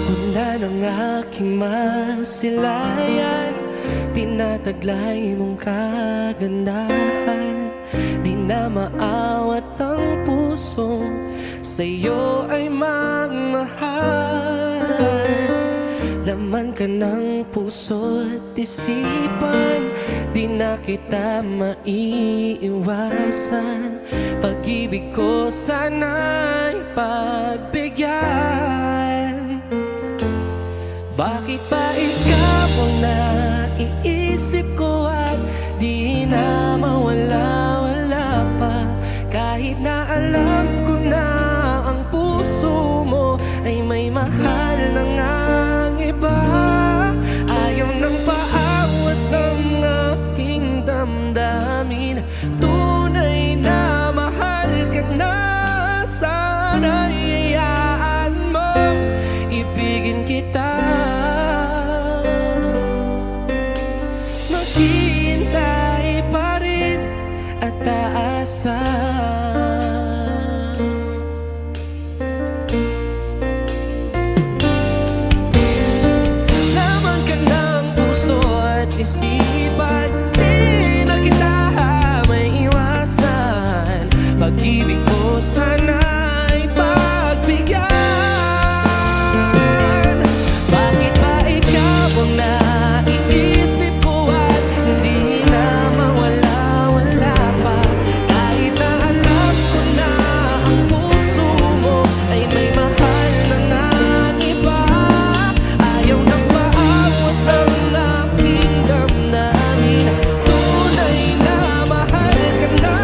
Puna ng aking masilayan, tinataglay mong kagandahan. Di na maawat ang puso, sa'yo ay magmahal. Laman ka ng puso at isipan, di na kita maiiwasan. Pag-ibig ko sana'y pagbigyan. Bakit ba ikaw ang naiisip ko at di na mawala-wala pa? Kahit na alam ko na ang puso mo ay may mahal na ngang iba. Ayaw nang paawat ng aking damdamin. Tunay na mahal ka na. Sana'y hayaan mong ibigin kita. Maghihintay pa rin at aasa. Laman ka ng puso at isipan, di na kita may iwasan. Pag-ibig ko sana'y pagbigyan. Bakit ba ikaw ang naiisip ko at hindi na mawala-wala pa? Kahit na alam ko na ang puso mo ay may mahal na ngang iba. Ayaw nang paawat ang aking damdamin. Tunay na mahal ka na.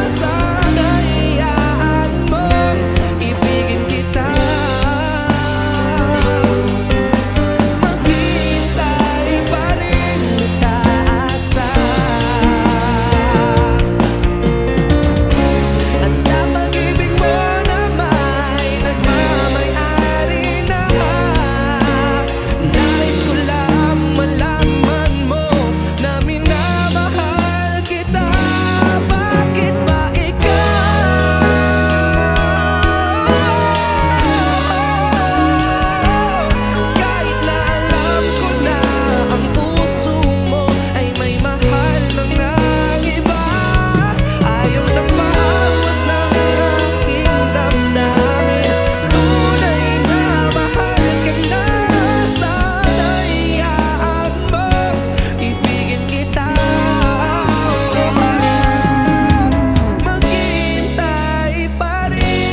Sana'y hayaan mong ibigin kita. Maghihintay pa rin at aasa. At sa pag-ibig mo na may nagmamay-ari na, nais ko lang malaman mo na minamahal kita. Bakit ba ikaw? Kahit na alam ko na ang puso mo ay may mahal na ngang iba. Ayaw nang maawat ng aking damdamin. Tunay na mahal ka na. Sana'y hayaan mong ibigin kita. Maghihintay pa rin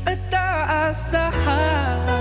at aasahan.